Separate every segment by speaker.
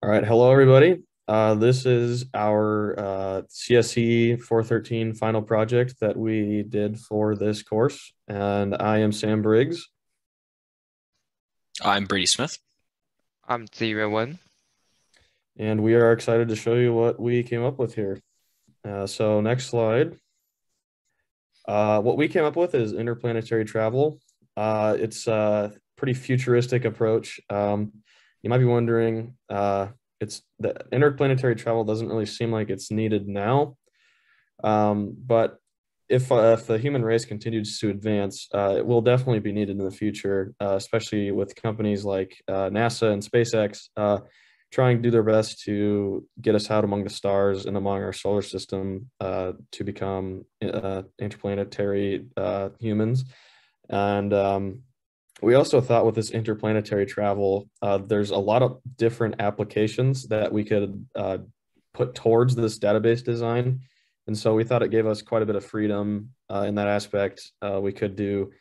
Speaker 1: All right, hello everybody. This is our CSE 413 final project that we did for this course, and I am Sam Briggs,
Speaker 2: I'm Brady Smith.
Speaker 3: I'm Zhiyuan.
Speaker 1: and we are excited to show you what we came up with here. So next slide. What we came up with is interplanetary travel. It's a pretty futuristic approach. You might be wondering, it's the interplanetary travel doesn't really seem like it's needed now. But if the human race continues to advance, it will definitely be needed in the future, especially with companies like NASA and SpaceX trying to do their best to get us out among the stars and among our solar system to become interplanetary humans. And we also thought with this interplanetary travel, there's a lot of different applications that we could put towards this database design. And so we thought it gave us quite a bit of freedom in that aspect. We could do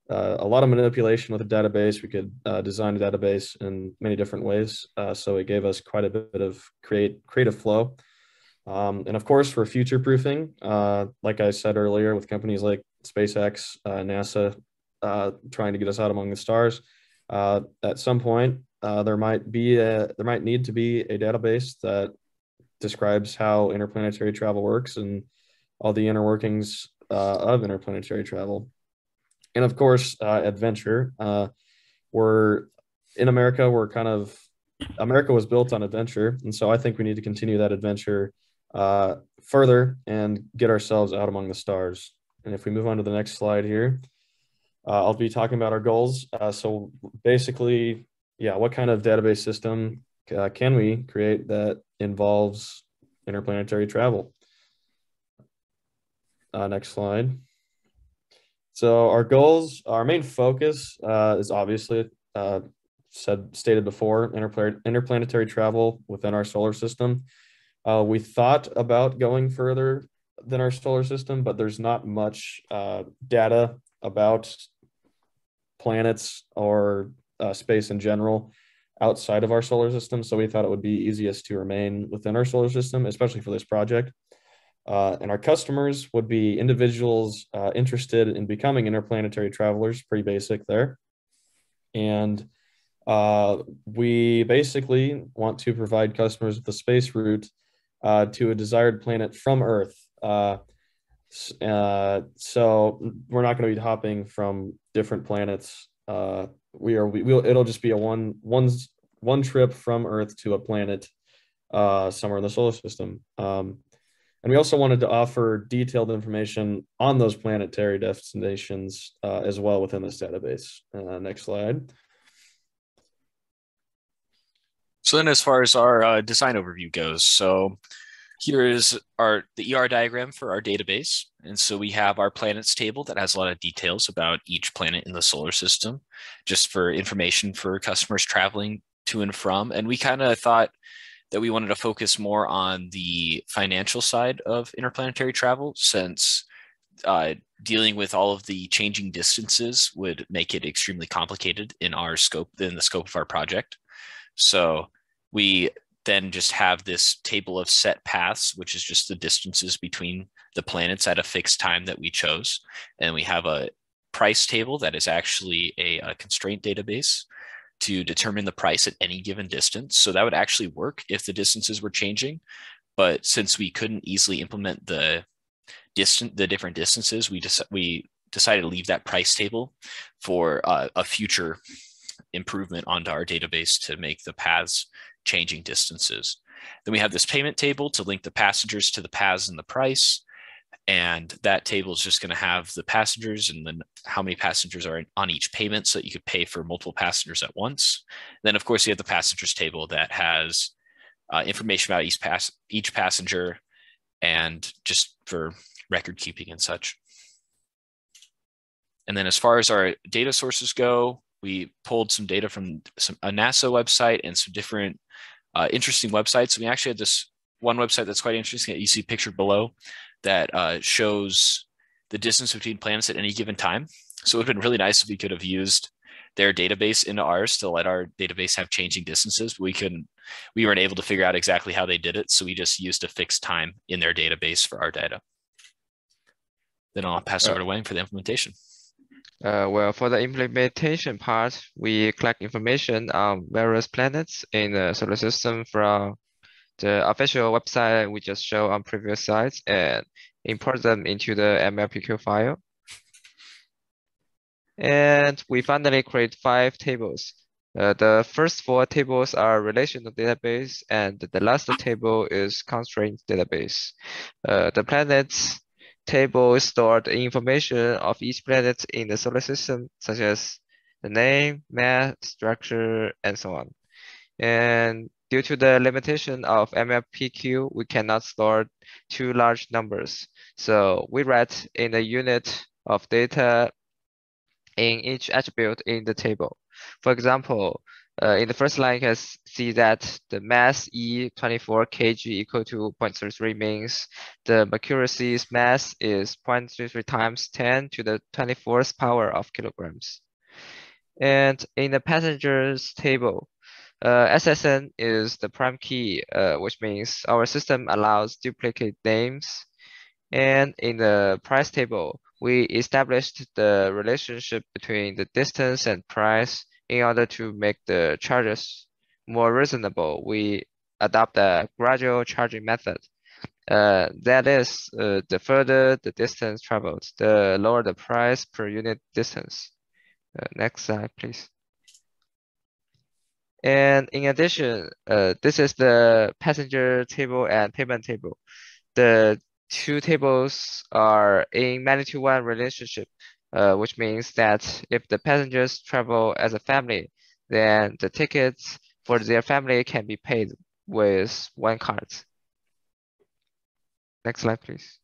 Speaker 1: a lot of manipulation with a database. We could design a database in many different ways. So it gave us quite a bit of creative flow. And of course, for future proofing, like I said earlier, with companies like SpaceX, NASA, trying to get us out among the stars, at some point there might need to be a database that describes how interplanetary travel works and all the inner workings of interplanetary travel. And of course, adventure. We're in America. America was built on adventure, and so I think we need to continue that adventure further and get ourselves out among the stars. And if we move on to the next slide here, I'll be talking about our goals. So basically, yeah, what kind of database system can we create that involves interplanetary travel? Next slide. So our goals, our main focus is obviously stated before, interplanetary travel within our solar system. We thought about going further than our solar system, but there's not much data about planets or space in general outside of our solar system. So we thought it would be easiest to remain within our solar system, especially for this project. And our customers would be individuals interested in becoming interplanetary travelers, pretty basic there. And we basically want to provide customers with a space route to a desired planet from Earth. So we're not going to be hopping from different planets. It'll just be a one trip from Earth to a planet somewhere in the solar system. And we also wanted to offer detailed information on those planetary destinations as well within this database. Next slide.
Speaker 2: So then as far as our design overview goes, so here is the ER diagram for our database. And so we have our planets table that has a lot of details about each planet in the solar system, just for information for customers traveling to and from. And we kind of thought that we wanted to focus more on the financial side of interplanetary travel, since dealing with all of the changing distances would make it extremely complicated in the scope of our project. So we then just have this table of set paths, which is just the distances between the planets at a fixed time that we chose. And we have a price table that is actually a constraint database to determine the price at any given distance. So that would actually work if the distances were changing. But since we couldn't easily implement the different distances, we decided to leave that price table for a future improvement onto our database to make the paths changing distances. Then we have this payment table to link the passengers to the paths and the price. And that table is just going to have the passengers and then how many passengers are on each payment so that you could pay for multiple passengers at once. Then, of course, you have the passengers table that has information about each passenger and just for record keeping and such. And then as far as our data sources go, we pulled some data from a NASA website and some different interesting websites. We actually had this one website that's quite interesting that you see pictured below that shows the distance between planets at any given time. So it would have been really nice if we could have used their database into ours to let our database have changing distances. We weren't able to figure out exactly how they did it. So we just used a fixed time in their database for our data. Then I'll pass over to Weng for the implementation.
Speaker 3: Well, for the implementation part, we collect information on various planets in the solar system from the official website we just showed on previous slides and import them into the MLPQ file. And we finally create 5 tables. The first 4 tables are relational database, and the last table is constraint database. The planets table stores the information of each planet in the solar system, such as the name, mass, structure, and so on. And due to the limitation of MLPQ, we cannot store too large numbers. So we write in the unit of data in each attribute in the table. For example, in the first line, you can see that the mass E24 kg equal to 0.33 means the Mercury's mass is 0.33 times 10 to the 24th power of kilograms. And in the passengers table, SSN is the prime key, which means our system allows duplicate names. And in the price table, we established the relationship between the distance and price in order to make the charges more reasonable. We adopt a gradual charging method. That is, the further the distance traveled, the lower the price per unit distance. Next slide, please. And in addition, this is the passenger table and payment table. The 2 tables are in magnitude-1 relationship, which means that if the passengers travel as a family, then the tickets for their family can be paid with 1 card. Next slide, please.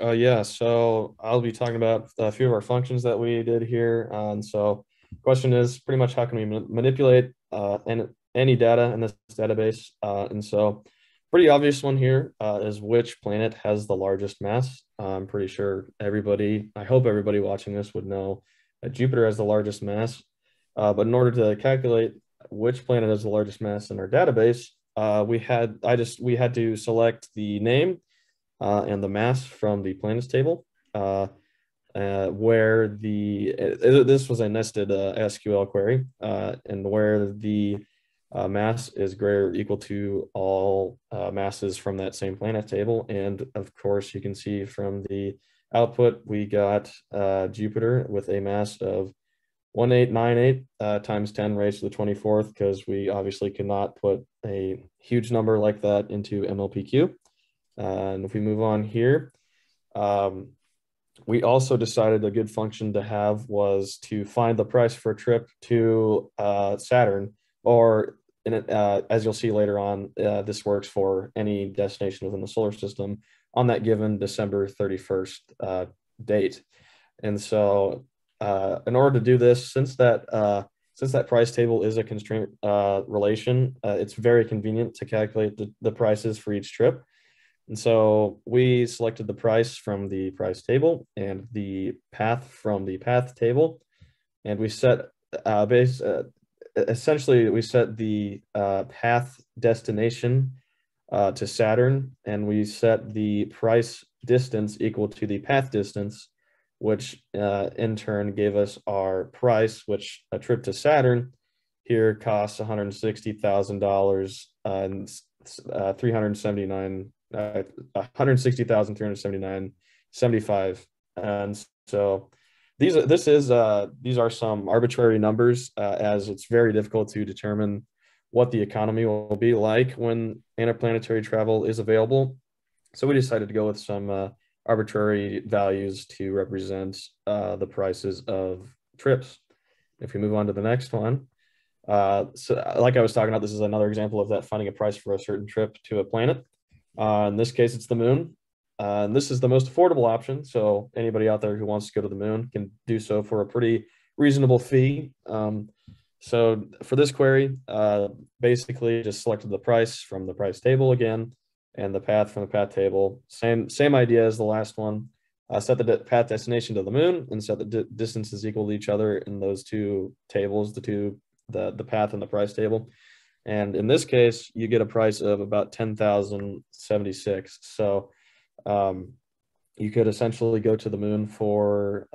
Speaker 1: Yeah, so I'll be talking about a few of our functions that we did here. And so question is pretty much how can we manipulate any data in this database? And so pretty obvious one here is which planet has the largest mass. I'm pretty sure I hope everybody watching this would know that Jupiter has the largest mass. But in order to calculate which planet has the largest mass in our database, we had to select the name and the mass from the planets table, where this was a nested SQL query, and where the mass is greater or equal to all masses from that same planet table. And of course, you can see from the output, we got Jupiter with a mass of 1898 times 10 raised to the 24th, because we obviously cannot put a huge number like that into MLPQ. And if we move on here, we also decided a good function to have was to find the price for a trip to Saturn, or as you'll see later on, this works for any destination within the solar system on that given December 31st date. And so in order to do this, since that price table is a constraint relation, it's very convenient to calculate the prices for each trip. And so we selected the price from the price table and the path from the path table. And we set essentially we set the path destination to Saturn, and we set the price distance equal to the path distance, which in turn gave us our price, which a trip to Saturn here costs $160,000 and 160,379.75. And so these are some arbitrary numbers, as it's very difficult to determine what the economy will be like when interplanetary travel is available. So we decided to go with some arbitrary values to represent the prices of trips. If we move on to the next one, so like I was talking about, this is another example of that, finding a price for a certain trip to a planet. In this case, it's the moon. And this is the most affordable option. So anybody out there who wants to go to the moon can do so for a pretty reasonable fee. So for this query, basically just selected the price from the price table again, and the path from the path table. Same idea as the last one. set the path destination to the moon, and set the distances equal to each other in those two tables, the path and the price table. And in this case, you get a price of about 10,076. So you could essentially go to the moon for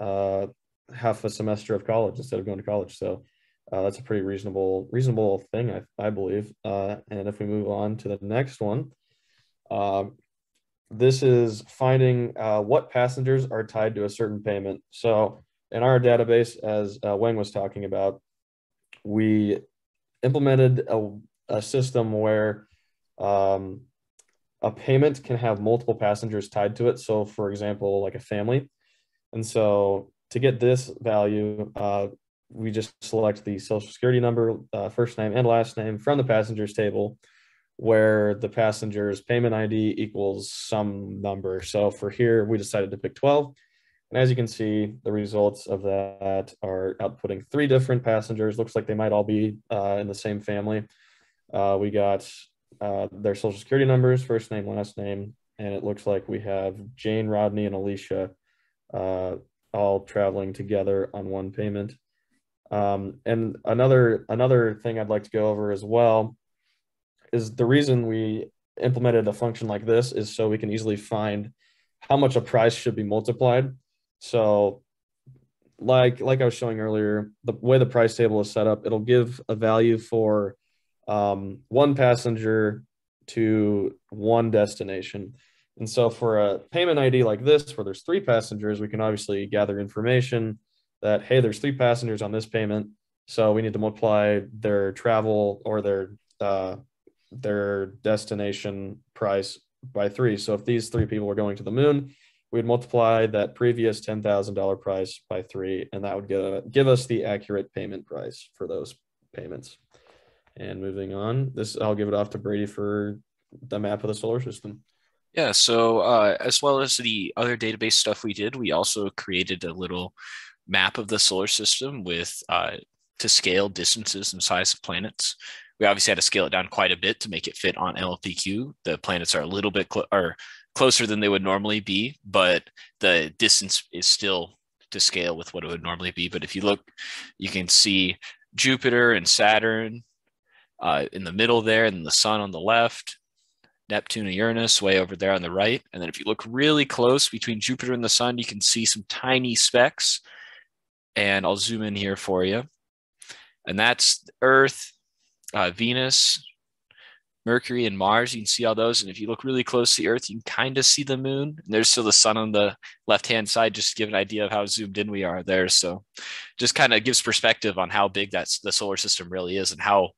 Speaker 1: half a semester of college instead of going to college. So that's a pretty reasonable thing, I believe. And if we move on to the next one, this is finding what passengers are tied to a certain payment. So in our database, as Weng was talking about, we implemented a system where a payment can have multiple passengers tied to it. So for example, like a family. And so to get this value, we just select the social security number, first name and last name from the passengers table, where the passenger's payment ID equals some number. So for here, we decided to pick 12. And as you can see, the results of that are outputting 3 different passengers. Looks like they might all be in the same family. We got their social security numbers, first name, last name, and it looks like we have Jane, Rodney, and Alicia all traveling together on one payment. And another thing I'd like to go over as well is the reason we implemented a function like this is so we can easily find how much a price should be multiplied. So like I was showing earlier, the way the price table is set up, it'll give a value for one passenger to one destination. And so for a payment ID like this, where there's 3 passengers, we can obviously gather information that, hey, there's 3 passengers on this payment. So we need to multiply their travel or their destination price by 3. So if these 3 people were going to the moon, we'd multiply that previous $10,000 price by 3, and that would give us the accurate payment price for those payments. And moving on, I'll give it off to Brady for the map of the solar system.
Speaker 2: Yeah, so as well as the other database stuff we did, we also created a little map of the solar system with to scale distances and size of planets. We obviously had to scale it down quite a bit to make it fit on MLPQ. The planets are a little bit closer than they would normally be, but the distance is still to scale with what it would normally be. But if you look, you can see Jupiter and Saturn in the middle there, and the sun on the left, Neptune and Uranus way over there on the right. And then if you look really close between Jupiter and the sun, you can see some tiny specks. And I'll zoom in here for you. And that's Earth, Venus, Mercury, and Mars. You can see all those. And if you look really close to the Earth, you can kind of see the moon. And there's still the sun on the left-hand side, just to give an idea of how zoomed in we are there. So just kind of gives perspective on how big the solar system really is and how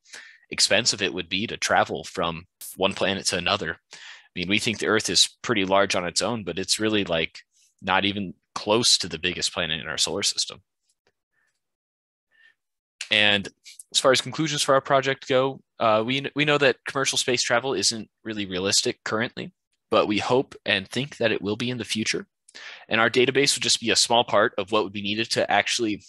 Speaker 2: expensive it would be to travel from one planet to another. I mean, we think the Earth is pretty large on its own, but it's really like not even close to the biggest planet in our solar system. And as far as conclusions for our project go, we know that commercial space travel isn't really realistic currently, but we hope and think that it will be in the future. And our database would just be a small part of what would be needed to actually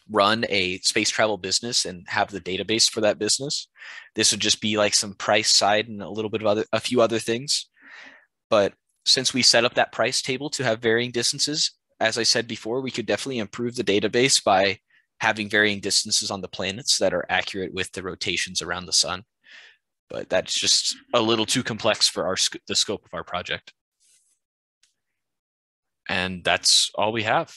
Speaker 2: run a space travel business and have the database for that business. This would just be like some price side and a little bit of a few other things. But since we set up that price table to have varying distances, as I said before, we could definitely improve the database by having varying distances on the planets that are accurate with the rotations around the sun. But that's just a little too complex for the scope of our project. And that's all we have.